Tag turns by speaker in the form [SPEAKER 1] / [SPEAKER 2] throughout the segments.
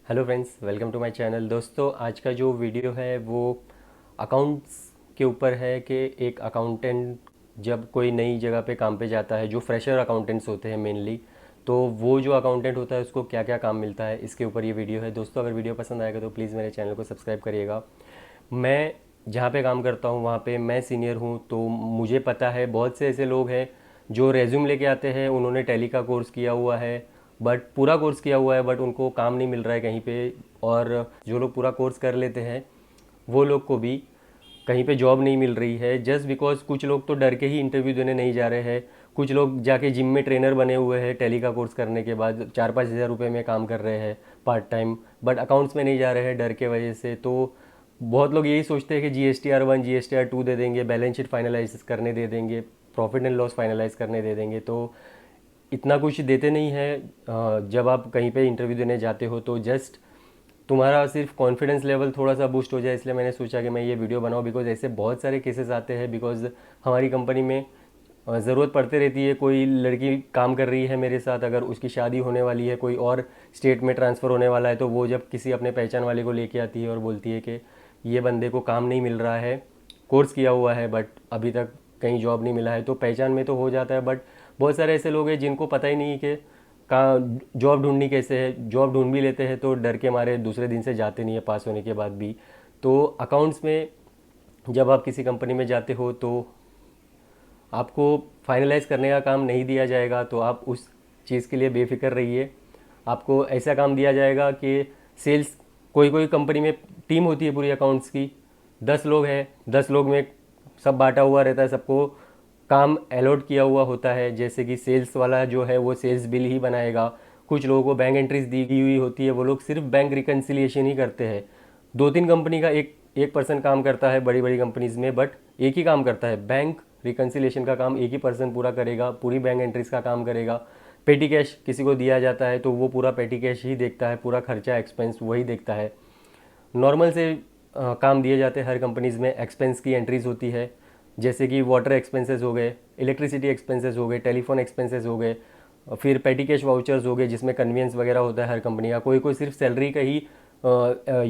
[SPEAKER 1] Hello friends, welcome to my channel. दोस्तों, आज का जो वीडियो है वो अकाउंट्स के ऊपर है कि एक अकाउंटेंट जब कोई नई जगह पे काम पे जाता है, जो फ्रेशर अकाउंटेंट्स होते हैं मेनली, तो वो जो अकाउंटेंट होता है उसको क्या क्या काम मिलता है, इसके ऊपर ये वीडियो है। दोस्तों, अगर वीडियो पसंद आएगा तो प्लीज़ मेरे चैनल को सब्सक्राइब करिएगा। मैं जहाँ पे काम करता हूँ वहाँ पे मैं सीनियर हूँ, तो मुझे पता है बहुत से ऐसे लोग हैं जो रेज्यूम लेके आते हैं, उन्होंने टैली का कोर्स किया हुआ है, बट पूरा कोर्स किया हुआ है, बट उनको काम नहीं मिल रहा है कहीं पे। और जो लोग पूरा कोर्स कर लेते हैं वो लोग को भी कहीं पे जॉब नहीं मिल रही है, जस्ट बिकॉज कुछ लोग तो डर के ही इंटरव्यू देने नहीं जा रहे हैं। कुछ लोग जाके जिम में ट्रेनर बने हुए हैं, टैली का कोर्स करने के बाद 4-5 हज़ार रुपये में काम कर रहे हैं पार्ट टाइम, बट अकाउंट्स में नहीं जा रहे हैं डर के वजह से। तो बहुत लोग यही सोचते हैं कि GSTR 1 GSTR 2 दे देंगे, बैलेंस शीट फाइनलाइज करने दे देंगे, प्रॉफिट एंड लॉस फाइनलाइज करने दे देंगे, तो इतना कुछ देते नहीं है। जब आप कहीं पे इंटरव्यू देने जाते हो तो जस्ट तुम्हारा सिर्फ कॉन्फिडेंस लेवल थोड़ा सा बूस्ट हो जाए, इसलिए मैंने सोचा कि मैं ये वीडियो बनाऊं। बिकॉज ऐसे बहुत सारे केसेस आते हैं, बिकॉज हमारी कंपनी में ज़रूरत पड़ती रहती है। कोई लड़की काम कर रही है मेरे साथ, अगर उसकी शादी होने वाली है, कोई और स्टेट में ट्रांसफ़र होने वाला है, तो वो जब किसी अपने पहचान वाले को लेके आती है और बोलती है कि ये बंदे को काम नहीं मिल रहा है, कोर्स किया हुआ है बट अभी तक कहीं जॉब नहीं मिला है, तो पहचान में तो हो जाता है। बट बहुत सारे ऐसे लोग हैं जिनको पता ही नहीं कि कहाँ जॉब ढूंढनी कैसे है, जॉब ढूंढ भी लेते हैं तो डर के मारे दूसरे दिन से जाते नहीं है पास होने के बाद भी। तो अकाउंट्स में जब आप किसी कंपनी में जाते हो तो आपको फाइनलाइज करने का काम नहीं दिया जाएगा, तो आप उस चीज़ के लिए बेफिक्र रहिए। आपको ऐसा काम दिया जाएगा कि सेल्स, कोई कोई कंपनी में टीम होती है पूरी अकाउंट्स की, 10 लोग हैं, 10 लोग में सब बांटा हुआ रहता है, सबको काम अलॉट किया हुआ होता है। जैसे कि सेल्स वाला जो है वो सेल्स बिल ही बनाएगा, कुछ लोगों को बैंक एंट्रीज दी हुई होती है, वो लोग सिर्फ बैंक रिकन्सिलिएशन ही करते हैं। 2-3 कंपनी का एक एक पर्सन काम करता है बड़ी बड़ी कंपनीज में, बट एक ही काम करता है, बैंक रिकन्सिलेशन का काम एक ही पर्सन पूरा करेगा, पूरी बैंक एंट्रीज का काम करेगा। पेटी कैश किसी को दिया जाता है तो वो पूरा पेटी कैश ही देखता है, पूरा खर्चा एक्सपेंस वही देखता है। नॉर्मल से काम दिए जाते हैं हर कंपनीज़ में। एक्सपेंस की एंट्रीज होती है, जैसे कि वाटर एक्सपेंसेस हो गए, इलेक्ट्रिसिटी एक्सपेंसेस हो गए, टेलीफोन एक्सपेंसेस हो गए, फिर पेटी कैश वाउचर्स हो गए जिसमें कन्वीनियंस वगैरह होता है हर कंपनी का। कोई कोई सिर्फ सैलरी का ही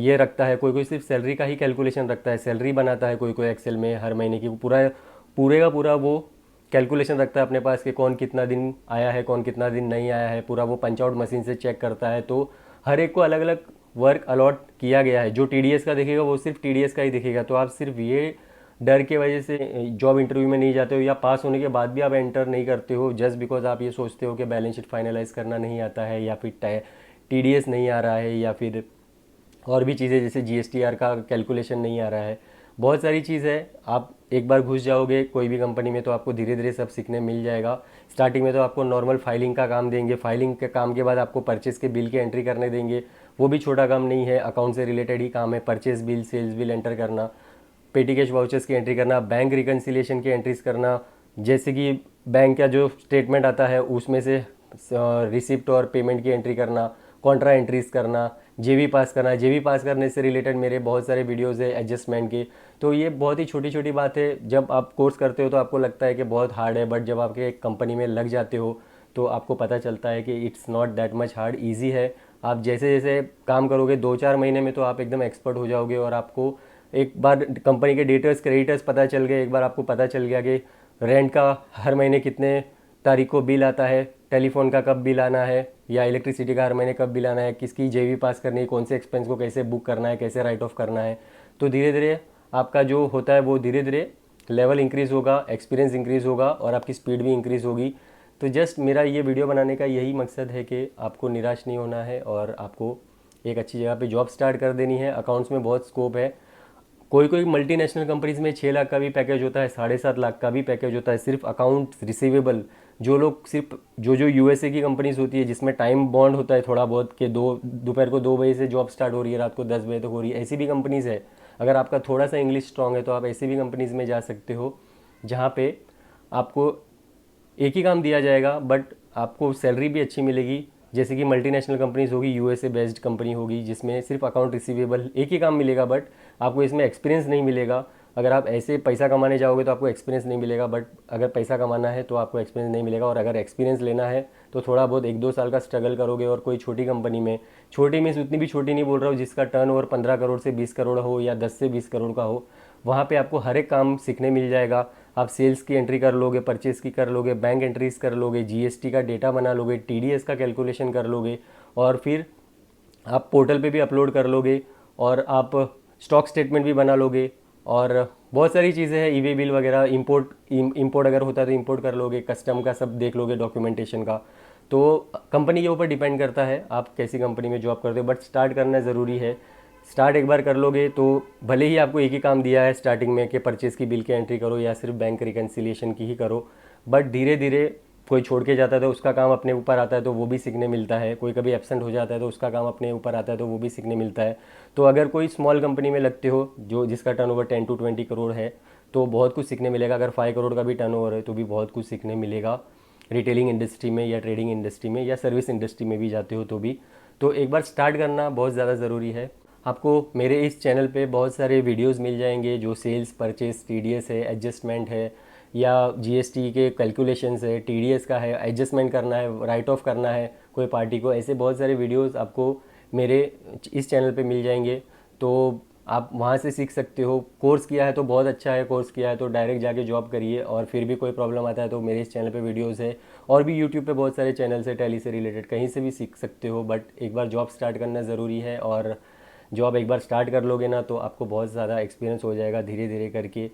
[SPEAKER 1] ये रखता है, कोई कोई सिर्फ सैलरी का ही कैलकुलेशन रखता है, सैलरी बनाता है कोई कोई एक्सेल में हर महीने की, पूरा पूरे का पूरा वो कैलकुलेशन रखता है अपने पास कि कौन कितना दिन आया है, कौन कितना दिन नहीं आया है, पूरा वो पंच आउट मशीन से चेक करता है। तो हर एक को अलग अलग वर्क अलॉट किया गया है। जो TDS का दिखेगा वो सिर्फ TDS का ही दिखेगा। तो आप सिर्फ ये डर के वजह से जॉब इंटरव्यू में नहीं जाते हो, या पास होने के बाद भी आप एंटर नहीं करते हो जस्ट बिकॉज आप ये सोचते हो कि बैलेंस शीट फाइनलाइज करना नहीं आता है, या फिर TDS नहीं आ रहा है, या फिर और भी चीज़ें जैसे GSTR का कैलकुलेशन नहीं आ रहा है। बहुत सारी चीज़ है। आप एक बार घुस जाओगे कोई भी कंपनी में तो आपको धीरे धीरे सब सीखने मिल जाएगा। स्टार्टिंग में तो आपको नॉर्मल फाइलिंग का काम देंगे, फाइलिंग के काम के बाद आपको परचेस के बिल की एंट्री करने देंगे। वो भी छोटा काम नहीं है, अकाउंट से रिलेटेड ही काम है। Purchase bill, sales bill enter करना, पेटी कैश वाउचर्स की एंट्री करना, बैंक रिकन्सिलिएशन की एंट्रीज करना, जैसे कि बैंक का जो स्टेटमेंट आता है उसमें से रिसिप्ट और पेमेंट की एंट्री करना, कॉन्ट्रा एंट्रीज करना, जेवी पास करना। जेवी पास करने से रिलेटेड मेरे बहुत सारे वीडियोज़ है एडजस्टमेंट के। तो ये बहुत ही छोटी छोटी बात है। जब आप कोर्स करते हो तो आपको लगता है कि बहुत हार्ड है, बट जब आपके एक कंपनी में लग जाते हो तो आपको पता चलता है कि it's not that much hard, easy है। आप जैसे जैसे काम करोगे 2-4 महीने में तो आप एकदम एक्सपर्ट हो जाओगे, और आपको एक बार कंपनी के डेटर्स क्रेडिटर्स पता चल गए, एक बार आपको पता चल गया कि रेंट का हर महीने कितने तारीख को बिल आता है, टेलीफोन का कब बिल आना है, या इलेक्ट्रिसिटी का हर महीने कब बिल आना है, किसकी जेवी पास करनी है, कौन से एक्सपेंस को कैसे बुक करना है, कैसे राइट ऑफ करना है। तो धीरे धीरे आपका जो होता है वो धीरे धीरे लेवल इंक्रीज़ होगा, एक्सपीरियंस इंक्रीज़ होगा, और आपकी स्पीड भी इंक्रीज़ होगी। तो जस्ट मेरा ये वीडियो बनाने का यही मकसद है कि आपको निराश नहीं होना है और आपको एक अच्छी जगह पे जॉब स्टार्ट कर देनी है। अकाउंट्स में बहुत स्कोप है। कोई कोई मल्टीनेशनल कंपनीज में 6 लाख का भी पैकेज होता है, 7.5 लाख का भी पैकेज होता है सिर्फ अकाउंट रिसीवेबल। जो लोग सिर्फ जो USA की कंपनीज होती है जिसमें टाइम बॉन्ड होता है थोड़ा बहुत, कि दोपहर को 2 बजे से जॉब स्टार्ट हो रही है, रात को 10 बजे तक हो रही है, ऐसी भी कंपनीज है। अगर आपका थोड़ा सा इंग्लिश स्ट्रांग है तो आप ऐसी भी कंपनीज में जा सकते हो, जहाँ पे आपको एक ही काम दिया जाएगा बट आपको सैलरी भी अच्छी मिलेगी। जैसे कि मल्टीनेशनल कंपनीज होगी, USA बेस्ड कंपनी होगी जिसमें सिर्फ अकाउंट रिसीवेबल एक ही काम मिलेगा, बट आपको इसमें एक्सपीरियंस नहीं मिलेगा। अगर आप ऐसे पैसा कमाने जाओगे तो आपको एक्सपीरियंस नहीं मिलेगा, बट अगर पैसा कमाना है तो आपको एक्सपीरियंस नहीं मिलेगा। और अगर एक्सपीरियंस लेना है तो थोड़ा बहुत 1-2 साल का स्ट्रगल करोगे और कोई छोटी कंपनी में, छोटी मीन्स उतनी भी छोटी नहीं बोल रहा हूँ जिसका टर्नओवर 15 करोड़ से 20 करोड़ हो या 10 से 20 करोड़ का हो, वहाँ पे आपको हर एक काम सीखने मिल जाएगा। आप सेल्स की एंट्री कर लोगे, परचेस की कर लोगे, बैंक एंट्रीज कर लोगे, जीएसटी का डेटा बना लोगे, टीडीएस का कैलकुलेशन कर लोगे, और फिर आप पोर्टल पे भी अपलोड कर लोगे, और आप स्टॉक स्टेटमेंट भी बना लोगे, और बहुत सारी चीज़ें हैं, ईवे बिल वगैरह, इंपोर्ट अगर होता है तो इंपोर्ट कर लोगे, कस्टम का सब देख लोगे, डॉक्यूमेंटेशन का। तो कंपनी के ऊपर डिपेंड करता है आप कैसी कंपनी में जॉब करते हो, बट स्टार्ट करना ज़रूरी है। स्टार्ट एक बार कर लोगे तो भले ही आपको एक ही काम दिया है स्टार्टिंग में कि परचेज़ की बिल की एंट्री करो या सिर्फ बैंक रिकन्सिलिएशन की ही करो, बट धीरे धीरे कोई छोड़ के जाता है तो उसका काम अपने ऊपर आता है तो वो भी सीखने मिलता है, कोई कभी एब्सेंट हो जाता है तो उसका काम अपने ऊपर आता है तो वो भी सीखने मिलता है। तो अगर कोई स्मॉल कंपनी में लगते हो जो जिसका टर्नओवर 10 to 20 करोड़ है तो बहुत कुछ सीखने मिलेगा। अगर 5 करोड़ का भी टर्नओवर है तो भी बहुत कुछ सीखने मिलेगा, रिटेलिंग इंडस्ट्री में या ट्रेडिंग इंडस्ट्री में या सर्विस इंडस्ट्री में भी जाते हो तो भी। तो एक बार स्टार्ट करना बहुत ज़्यादा ज़रूरी है। आपको मेरे इस चैनल पे बहुत सारे वीडियोस मिल जाएंगे जो सेल्स, परचेस, टीडीएस है, एडजस्टमेंट है, या जीएसटी के कैलकुलेशंस है, टीडीएस का है, एडजस्टमेंट करना है, राइट ऑफ करना है कोई पार्टी को, ऐसे बहुत सारे वीडियोस आपको मेरे इस चैनल पे मिल जाएंगे। तो आप वहाँ से सीख सकते हो। कोर्स किया है तो बहुत अच्छा है, कोर्स किया है तो डायरेक्ट जाके जॉब करिए, और फिर भी कोई प्रॉब्लम आता है तो मेरे इस चैनल पे वीडियोस है, और भी यूट्यूब पे बहुत सारे चैनल्स है टैली से रिलेटेड, कहीं से भी सीख सकते हो। बट एक बार जॉब स्टार्ट करना ज़रूरी है, और जॉब एक बार स्टार्ट कर लोगे ना तो आपको बहुत ज़्यादा एक्सपीरियंस हो जाएगा धीरे धीरे करके।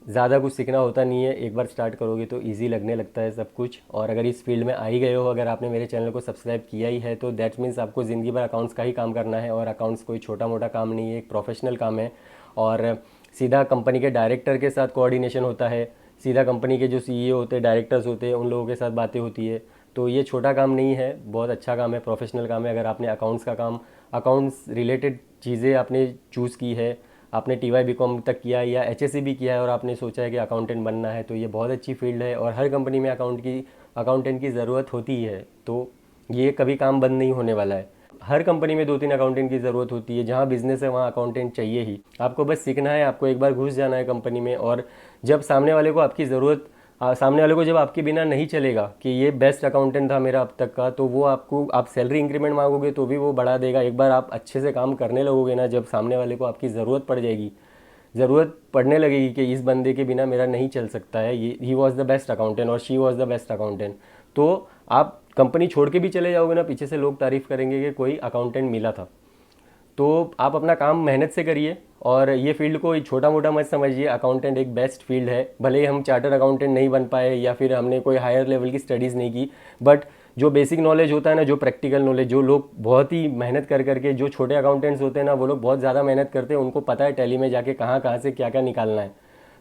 [SPEAKER 1] ज़्यादा कुछ सीखना होता नहीं है, एक बार स्टार्ट करोगे तो इजी लगने लगता है सब कुछ। और अगर इस फील्ड में आ ही गए हो, अगर आपने मेरे चैनल को सब्सक्राइब किया ही है तो दैट मीन्स आपको ज़िंदगी भर अकाउंट्स का ही काम करना है, और अकाउंट्स कोई छोटा मोटा काम नहीं है, एक प्रोफेशनल काम है। और सीधा कंपनी के डायरेक्टर के साथ कोऑर्डिनेशन होता है, सीधा कंपनी के जो सीईओ होते हैं, डायरेक्टर्स होते हैं, उन लोगों के साथ बातें होती है। तो ये छोटा काम नहीं है, बहुत अच्छा काम है, प्रोफेशनल काम है। अगर आपने अकाउंट्स का काम, अकाउंट्स रिलेटेड चीज़ें आपने चूज़ की है, आपने टीवाई बीकॉम तक किया है या एचएससी भी किया है और आपने सोचा है कि अकाउंटेंट बनना है, तो ये बहुत अच्छी फील्ड है, और हर कंपनी में अकाउंटेंट की ज़रूरत होती ही है। तो ये कभी काम बंद नहीं होने वाला है। हर कंपनी में 2-3 अकाउंटेंट की ज़रूरत होती है, जहाँ बिजनेस है वहाँ अकाउंटेंट चाहिए ही। आपको बस सीखना है, आपको एक बार घुस जाना है कंपनी में, और जब सामने वाले को आपकी ज़रूरत, सामने वाले को जब आपके बिना नहीं चलेगा कि ये बेस्ट अकाउंटेंट था मेरा अब तक का, तो वो आपको, आप सैलरी इंक्रीमेंट मांगोगे तो भी वो बढ़ा देगा। एक बार आप अच्छे से काम करने लगोगे ना, जब सामने वाले को आपकी ज़रूरत पड़ जाएगी, ज़रूरत पड़ने लगेगी कि इस बंदे के बिना मेरा नहीं चल सकता है, ये he was the best accountant और she was the best accountant, तो आप कंपनी छोड़ के भी चले जाओगे ना, पीछे से लोग तारीफ़ करेंगे कि कोई अकाउंटेंट मिला था। तो आप अपना काम मेहनत से करिए, और ये फील्ड को छोटा मोटा मत समझिए। अकाउंटेंट एक बेस्ट फील्ड है, भले ही हम चार्टर्ड अकाउंटेंट नहीं बन पाए या फिर हमने कोई हायर लेवल की स्टडीज़ नहीं की, बट जो बेसिक नॉलेज होता है ना, जो प्रैक्टिकल नॉलेज, जो लोग बहुत ही मेहनत कर करके, जो छोटे अकाउंटेंट्स होते हैं ना, वो लोग बहुत ज़्यादा मेहनत करते हैं, उनको पता है टैली में जाके कहाँ कहाँ से क्या क्या निकालना है।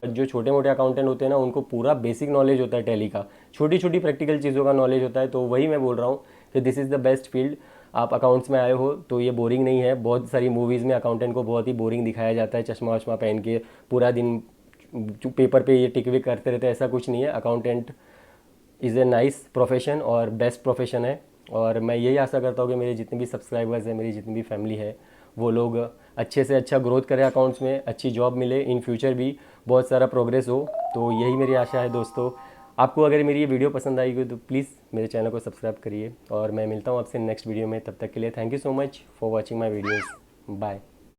[SPEAKER 1] जो छोटे मोटे अकाउंटेंट होते हैं ना, उनको पूरा बेसिक नॉलेज होता है टैली का, छोटी छोटी प्रैक्टिकल चीज़ों का नॉलेज होता है। तो वही मैं बोल रहा हूँ कि this is the best field. आप अकाउंट्स में आए हो तो ये बोरिंग नहीं है। बहुत सारी मूवीज़ में अकाउंटेंट को बहुत ही बोरिंग दिखाया जाता है, चश्मा वश्मा पहन के पूरा दिन पेपर पे ये टिक विक करते रहते हैं, ऐसा कुछ नहीं है। Accountant is a nice profession और बेस्ट प्रोफेशन है। और मैं यही आशा करता हूँ कि मेरे जितने भी सब्सक्राइबर्स हैं, मेरी जितनी भी फैमिली है, वो लोग अच्छे से अच्छा ग्रोथ करें अकाउंट्स में, अच्छी जॉब मिले, इन फ्यूचर भी बहुत सारा प्रोग्रेस हो। तो यही मेरी आशा है दोस्तों। आपको अगर मेरी ये वीडियो पसंद आएगी तो प्लीज़ मेरे चैनल को सब्सक्राइब करिए, और मैं मिलता हूँ आपसे नेक्स्ट वीडियो में। तब तक के लिए thank you so much for watching my videos. Bye.